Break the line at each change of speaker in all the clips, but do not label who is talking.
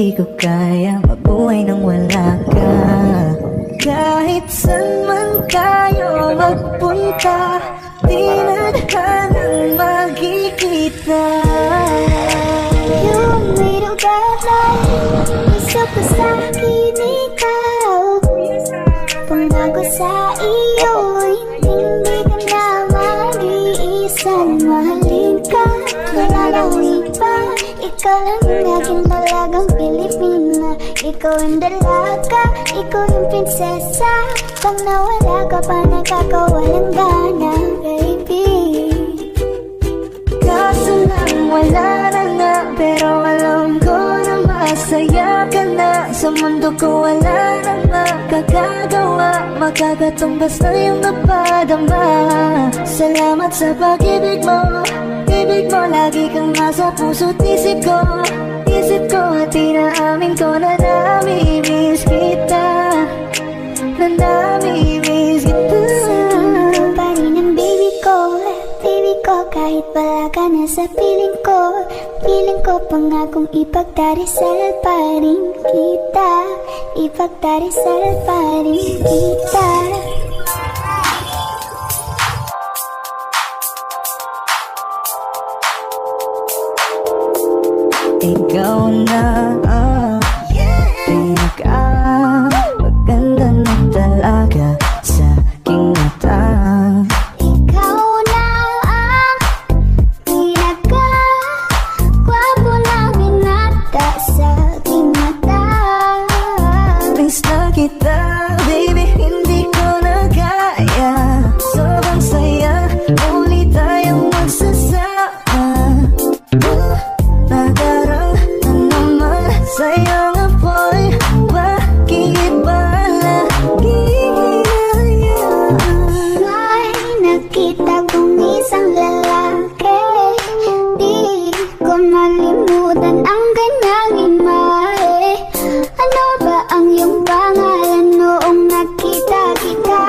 Hindi ko kaya mabuhay nang wala ka. Kahit saan man tayo magpunta, di na tanang magkikita.
Yung may lugar na gusto ko sa'kin ikaw. Pangako sa iyo, hindi ka na mag-iisa. Mahalin ka, wala nang iba. Ikaw lang aking talagang Pilipina. Ikaw ang dalaga, ikaw yung prinsesa. Pag nawala ka pa, nakakawalang gana, baby.
Kaso lang wala na nga, pero alam ko na masaya ka na. Sa mundo ko wala na makakagawa, makakatumbas na yung napadama. Salamat sa pag-ibig mo, ibig mo lagi kang nasa puso't isip ko. Isip ko at inaamin ko na nami-miss kita, na nami-miss kita.
Ikaw pa rin ang baby ko, baby ko. Kahit wala ka na sa piling ko pangakong ipagdarisal pa rin kita. Ipagdarisal pa rin kita.
Ikaw na ang maganda na talaga sa aking mata.
Ikaw na ang pinaka-gwapo na binata sa aking mata.
Miss na kita, baby, hindi ko na kaya. Sobrang saya, muli tayong magsasama. Nadarang na naman sa'yo nga boy, bakit ba lagi
May nakita kong isang lalaki, di ko malimutan ang kanyang imahe. Ano ba ang iyong pangalan noong nakita kita?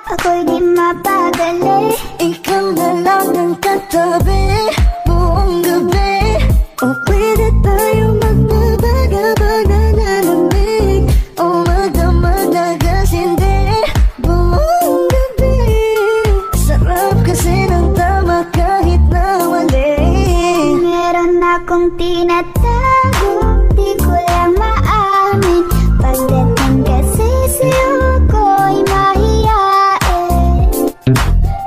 Ako'y di mapagali.
ikaw na lang ang katabi buong gabi. O pwede tayo magbabaga-baga na lamig, o magdamag na gasindi buong gabi. Sarap kasi ng tama kahit na mali.
Meron akong tinatago, di ko lang maamin. Pagdating kasi sa'yo ko'y mahiyain.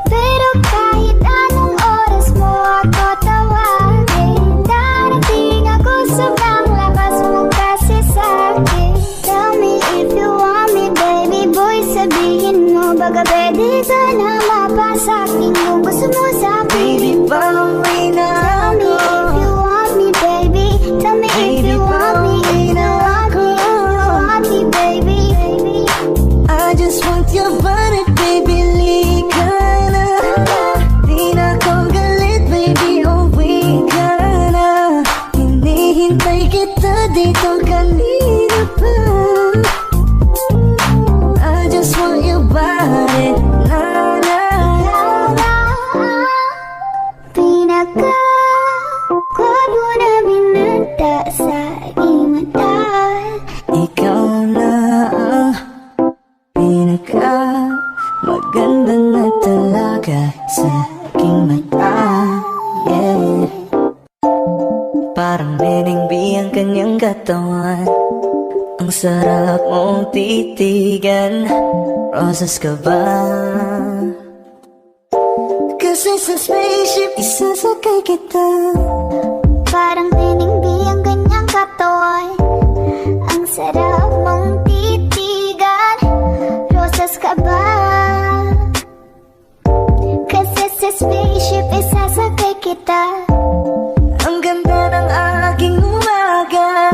Pero kahit anong oras mo ako tawagin, darating ako sobrang lakas mo kasi sa'kin. Tell me if you want me, baby boy, sabihin mo. Baga pwede ka na mapasa'kin kung gusto mo sa'kin.
Baby, pauwi na
Tell me
ako.
if you want me, baby. Tell me if you want me, if you want me, if you want me, baby.
I just want your body, baby, lika na. Di na ko galit, baby, uwi ka na. Hinihintay kita dito kanina pa. I just want your body, na na.
Pinaka-gwapo na binata sa aking mata.
Ikaw na ang pinaka maganda na talaga sa aking mata. Yeah. Parang beningbi ang kanyang katawan, ang sarap mong titigan. Rosas ka ba? Kasi sa spaceship isasakay kita.
Parang tiningbi ang kanyang katawan, ang sarap mong titigan. Rosas ka ba? Kasi sa spaceship isasakay kita.
Ang ganda ng aking umaga,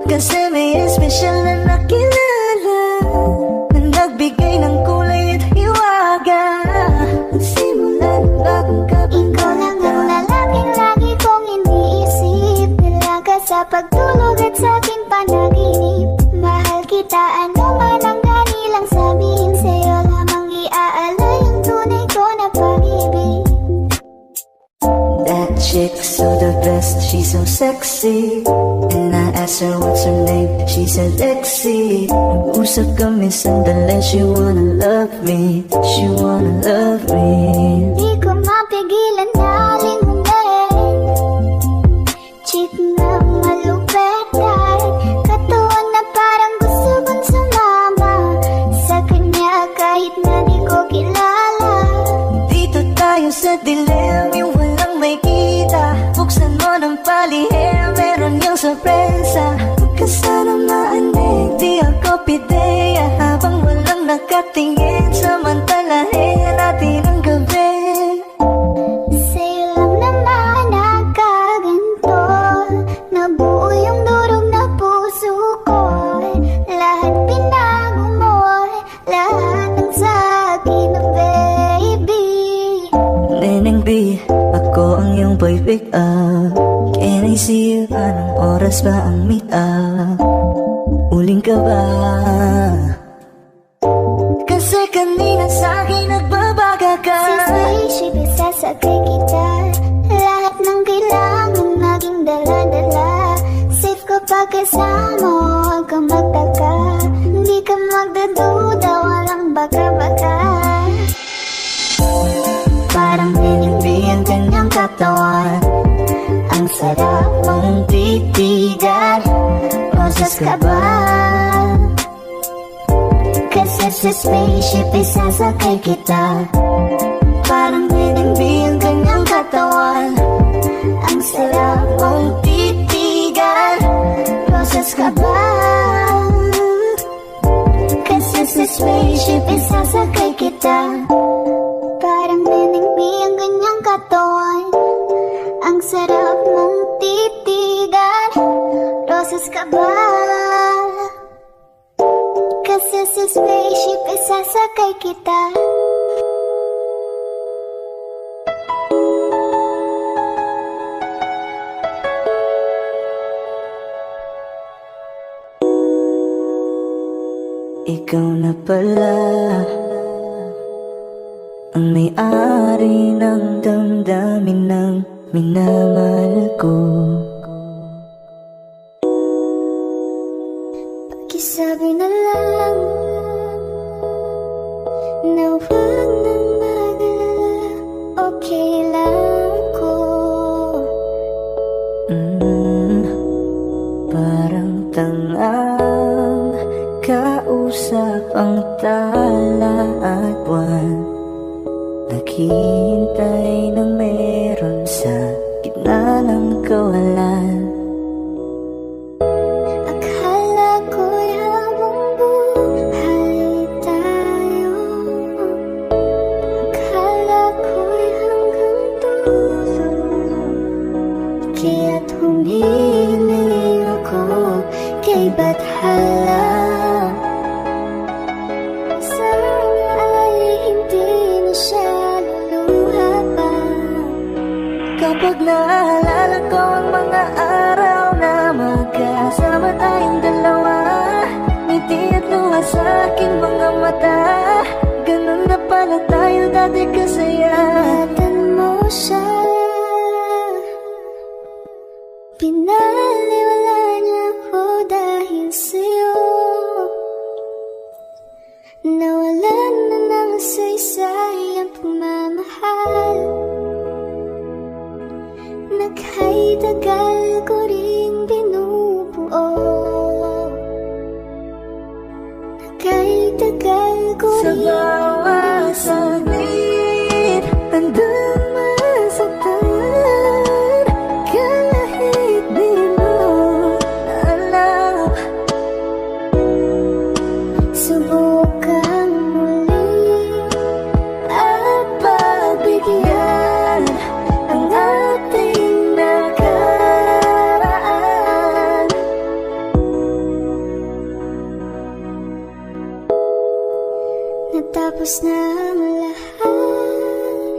kasi may espesyal na nakilala, na nagbigay ng kulay at hiwaga. Simula ng bagong
Ikaw lang ang lalaking lagi kong iniisip. Dalaga sa pagtulog at sa aking panaginip. Mahal kita, ano man ang ganilang sabihin. Sa'yo lamang iaalay ang tunay ko na pag-ibig.
that chick chicks are the best, she's so sexy. And I asked her what's her name, she said Lexi. Nag-usap kami sandali, she wanna love me, she wanna love me.
Di ko mapigilan na lingunin, chick na malupetan, katawan na parang gusto kong sumama sa kanya kahit na di ko kilala.
Dito tayo sa dilim, yung walang may kita. Buksan mo ng palihim, meron yung sorpresa. Huwag ka sana maanig, di ako pideya. Habang walang nakatingin, samantalahin natin ang gabi.
Sa'yo lang naman nakaganto, nabuo yung durog na puso ko. Lahat binago mo, lahat ng sa'kin, baby.
Neneng B, ako ang iyong boy pick up. Can I see you? Anong oras ba ang meet up? Uling ka ba? Kasi kanina sa'kin nagbabaga ka.
Sa spaceship isasakay kita, lahat ng kailangan naging dala-dala. Safe ko pagkasama, huwag kang magtaka. Hindi ka magdaduda, walang baka-baka.
Parang nilibing ang kanyang katawan. Ang sarap mong titigan. Rosas ka ba? Kasi sa spaceship isasakay kita. Parang nilibing ang kanyang katawan. Ang sarap mong titigan. Rosas ka ba? Kasi sa spaceship isasakay kita.
Parang nenengbi ang ganyang katawan, ang sarap mong titigan. Rosas ka ba? Kasi sa spaceship isasakay kita.
Ikaw na pala ang may-ari ng damdamin ng minamahal ko.
Pakisabi na lang na huwag nang mag-alala, okay lang ko.
Parang tangang kausap ang tala at buwan. Naghihintay ng meron sa gitna ng kawalan.
Akala ko'y habang buhay tayo, akala ko'y hanggang dulo. Kaya't humiling ako kay Bathala. Sana ay hindi na siya luluha pa.
Kapag naalala ko ang mga araw na magkasama tayong dalawa, ngiti at luha sa aking mga mata. Ganun na pala tayo dati kasaya.
Ingatan mo siya, pinaliwala niya ako dahil sa'yo. Nawalan na ng saysay ang pagmamahal. Naghay-tagal ko ring binubuo. Naghay-tagal ko
Sa
ring
bawat saglit, handang masaktan. Kahit di mo alam,
subukang muli
at pagbigyan ang ating nakaraan.
natapos na ang lahat.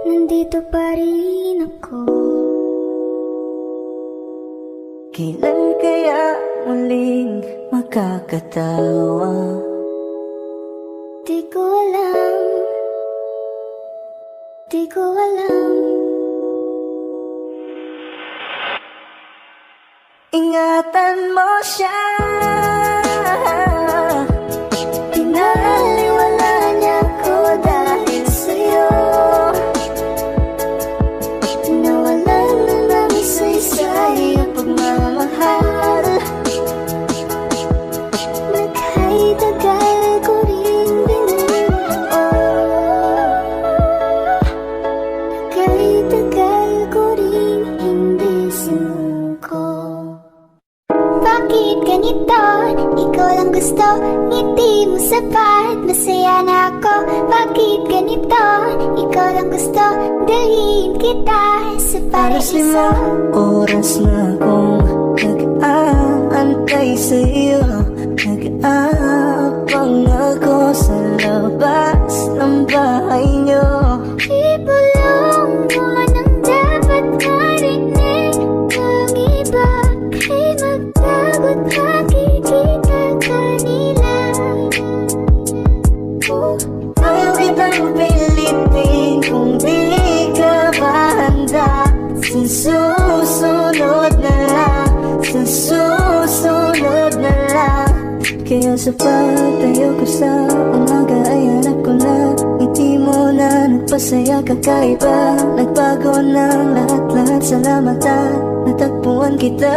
Nandito pa rin ako.
Kailan kaya muling makakatawa?
Di ko alam, di di ko alam.
Ingatan mo siya, pinaliwala niya ko dahil sa'yo. Nawalan na ng isa-isa'y ang pagmamahal.
Naghay-tagal ko rin binuo, naghay-tagal ko rin hindi sinuko. Bakit ganito? Ikaw lang gusto, ngiti mo sapat, masaya na ako. Bakit ganito? Ikaw lang gusto, dalhin kita sa
Halos
paraiso.
5 oras na akong nag-aantay sa'yo. Nag-aabang ako sa labas ng bahay niyo.
Ibulong mo nang dapat marinig ng iba. Kay magtagot makikita kanila.
Ayaw kitang pilitin kung di ka ba handa. Sa susunod na lang, sa susunod na lang. Kaya sa pagtayo ko sa umaga ay hanap ko na ngiti mo na nagpasaya kakaiba. Nagbago ng lahat-lahat, salamat at natagpuan kita.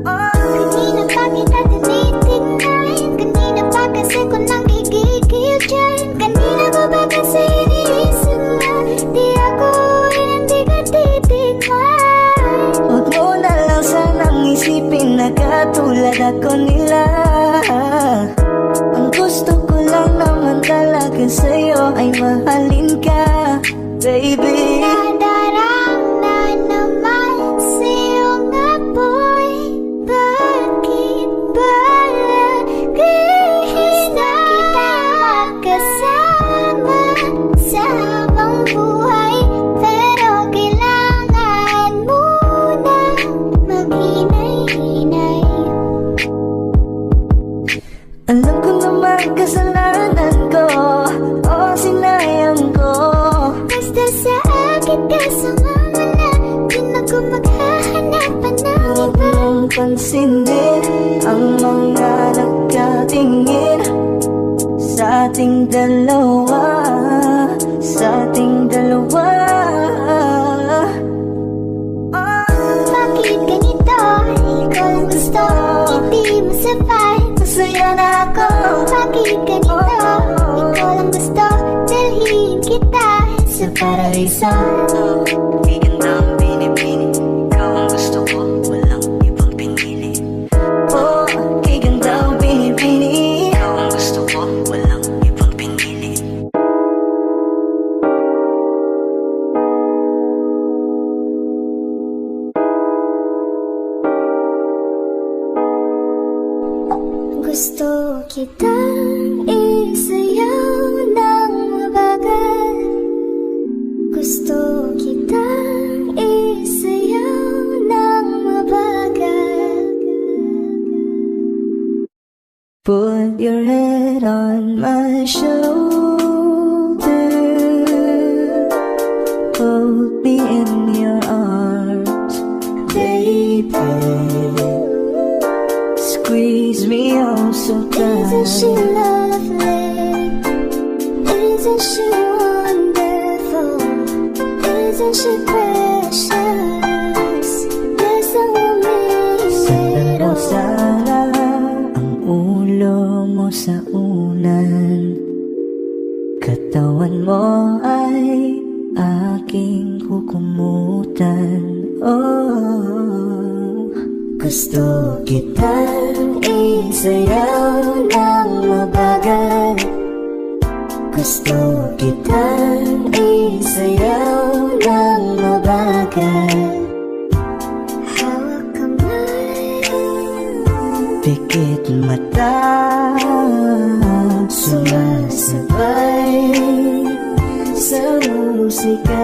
Kanina pa kita tinitignan, kanina pa kasi ko nang gigigil dyan. Kanina mo ba kasi iniisip na di ako hindi ka titignan.
Huwag mo na lang sanang isipin na katulad ako nila. Ang gusto ko lang naman talaga sa'yo ay mahalin ka, baby.
Nadarang na naman sa'yong apoy. Bakit ba lagi na kita magkasama sa habang buhay? Pero kailangan muna maghinay-hinay.
Alam ko naman kasalanan ko, o sinayang ko.
Basta sa akin ka sumama na, di na ko maghahanapan ng
Huwag
iba.
mong pansinin ang mga nagkatingin sa ating dalawa, sa ating dalawa.
Bakit ganito? Ikaw lang gusto, hindi mo sapat.
Masaya na ako.
Bakit ganito? Ikaw lang gusto, dalhin kita sa paraiso.
Di ganda ang binibini, ikaw ang gusto ko, walang ibang pinili. Oh, di ganda ang binibini, ikaw ang gusto ko, walang ibang pinili.
Gusto kitang isayaw ng mabagal. Gusto kitang isayaw ng mabagal.
Put your head on my shoulder, hold me in your arms, baby. Squeeze me oh so
Isn't she
tight.
lovely? Isn't she wonderful? Isn't she precious? Yes, I will miss
Sandal
it
mo
all.
sana ang ulo mo sa unan. Katawan mo ay aking hukumutan. Oh, gusto kitang isayaw ng mabagal. Gusto kitang isayaw ng mabagal.
Hawak kamay,
Pikit mata, sumasabay sa musika.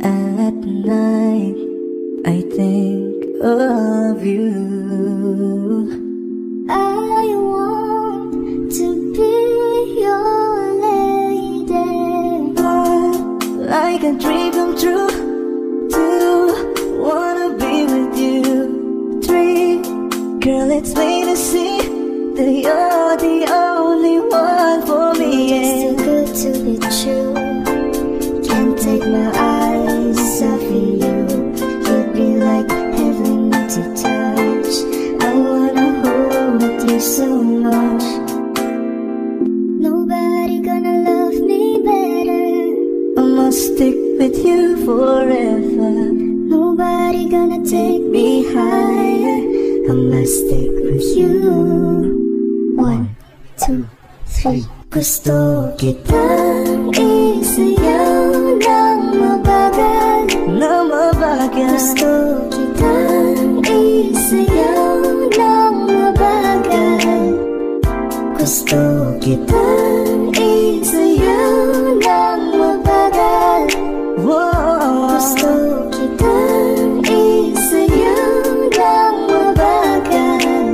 At night, I think of you.
I want to be your
like a dream come true. 2, wanna be with you. 3, girl, it's plain to see that you're the only one for me.
It's too good to be true. Can't take my eyes off of you. You'd be like heaven to touch. I wanna hold you so much. Nobody gonna love me better.
I must stick with you forever.
Nobody gonna take me higher. I must stick with you. 1, 2, 3. Gusto kitang isayaw ng mabagal.
Na mabagal.
Gusto kitang isayaw ng mabagal. Gusto kitang isayaw ng mabagal.
Whoa.
Gusto kitang isayaw ng mabagal.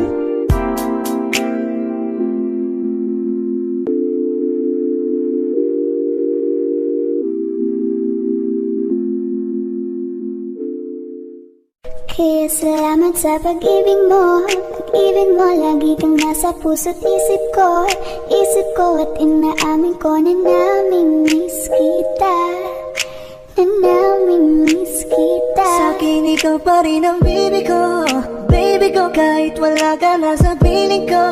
Kaya salamat sa pag-ibig mo. Pag-ibig mo, lagi kang nasa puso't isip ko. Isip ko at inaamin ko na namimiss kita. Na namimiss kita.
Sa'kin ikaw pa rin ang baby ko. Baby ko, kahit wala ka na sa piling ko.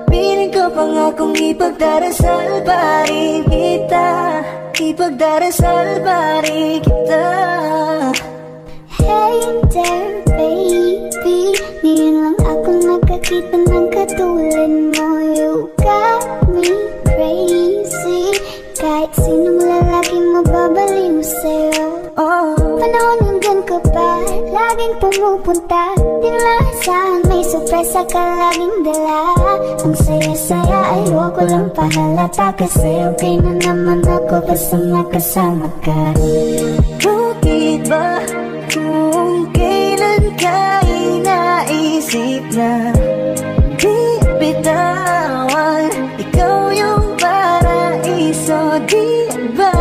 Piling ko pangakong ipagdarasal pa rin kita. Ipagdarasal pa rin kita.
Hey there, baby. Ngayon lang ako nakakita ng katulad mo. You got me crazy. Kahit sinong lalaki mababaliw sa'yo.
Oh,
Panahon nandyan ka pa, laging pumupunta. Di lahasan, may sorpresa ka laging dala. Ang saya-saya, ayoko lang pahalata. Kasi okay na naman ako basta makasama ka.
bakit ba kung kailan ka inaisip na di bitawan? Ikaw yung paraiso, di ba?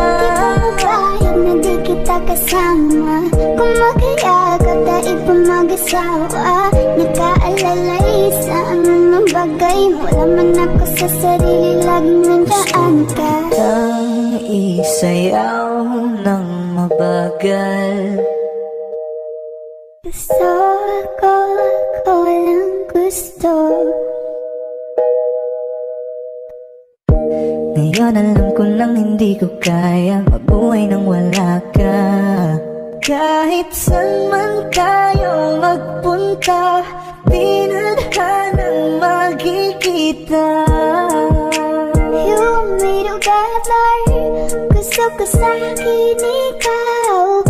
Bayag na di kita kasama. Kung magkayagap dahil pa mag-asawa. Nakaalalay sa anong bagay. Wala man ako sa sarili, laging nandaan ka.
Ang isayaw ng mabagal.
Gusto ako lang gusto.
Ngayon alam ko nang hindi ko kaya mabuhay nang wala ka. Kahit saan man tayo magpunta, di na nang magkikita.
You made together. Gusto ko sa'kin ikaw.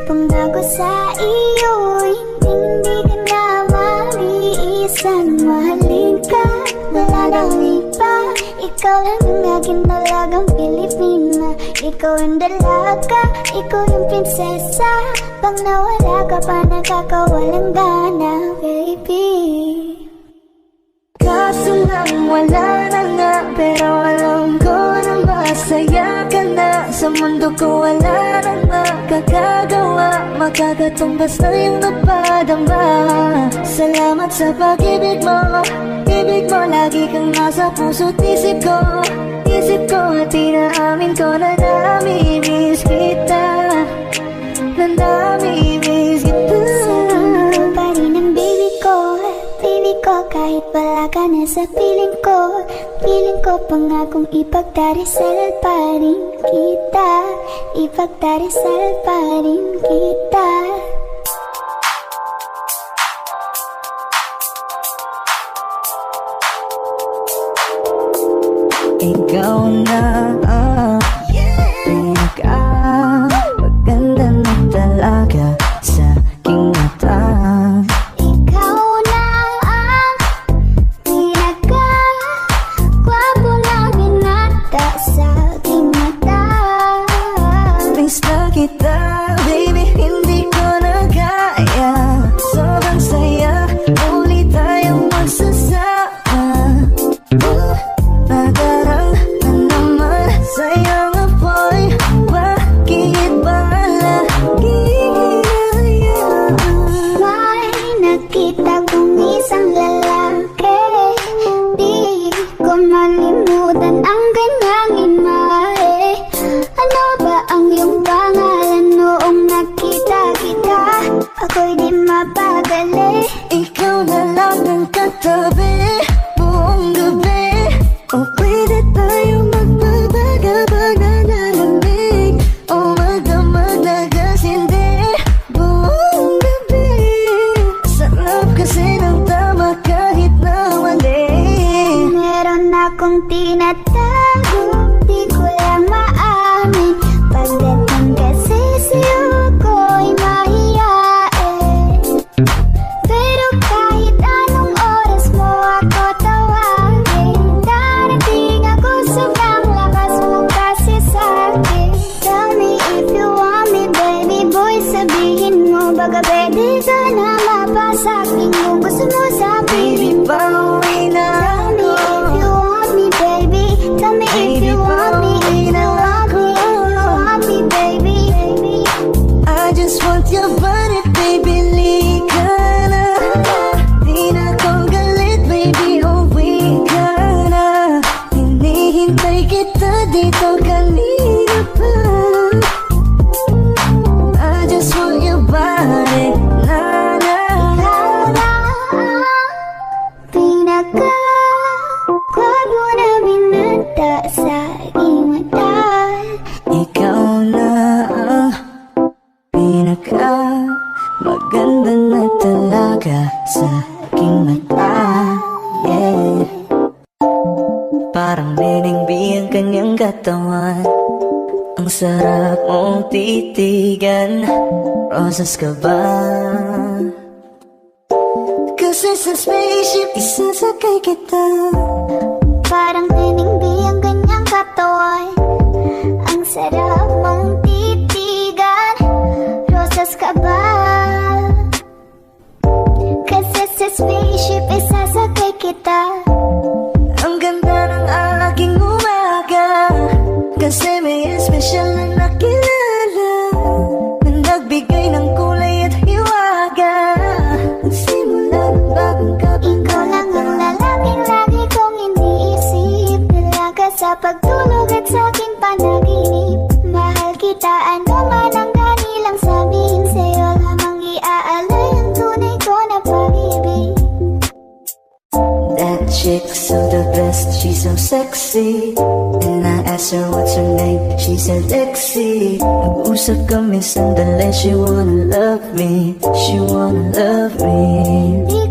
Pangako sa iyo, hindi ka na mag-iisa. Mahalin ka, wala nang iba. Ikaw lang ang aking dalagang Pilipina. Ikaw ang dalaga, ikaw yung prinsesa. Pag nawala ka pa, nakakawalang gana, baby.
Kaso lang wala na nga, pero alam ko na masaya ka na. Sa mundo ko wala na makakagawa, makakatumbas na yung napadama. Salamat sa pag-ibig mo. Ibig mo, lagi kang nasa puso't isip ko. Isip ko at inaamin ko na namimiss kita. Na namimiss kita.
Sa'kin ko pa rin ang baby ko. Baby ko, kahit wala ka na sa piling ko. Piling ko pangakong ipagdarasal pa rin kita. Ipagdarasal pa rin kita.
Ikaw na maganda na talaga sa aking mata.
Ikaw na ang pinaka-gwapo na binata sa aking mata.
Miss na kita, baby, hindi ko na kaya. Sobrang saya, muli tayong magsasama. Nadarang na naman sa'yo. kita dito kanina pa. I just want your body, na na na.
Pinaka-kwago na binata sa aking mata.
Ikaw na ang pinaka maganda na talaga sa aking mata. Yeah. Parang bining-bi ang kanyang katawan. Ang sarap mong titigan. Rosas ka ba? Kasi sa spaceship isasakay kita.
Parang tining-bi ang kanyang katawan. Ang sarap mong titigan. Rosas ka ba? Kasi sa spaceship isasakay kita.
Ang ganda ng aking umaga. Kasi may espesyal na nakilala na nagbigay ng kulay at hiwaga. Nagsimula ng bagong
Ikaw lang ang lalaking lagi kong iniisip. Dalaga sa pagtulog at sa aking panaginip. Mahal kita, ano man ang kanilang sabihin. Sa'yo lamang iaalay ang tunay ko na pag-ibig.
That chick's so the best, she's so sexy. And I asked her what's her name, she said Lexi. Nag-usap kami sandali, she wanna love me, she wanna love me.
Di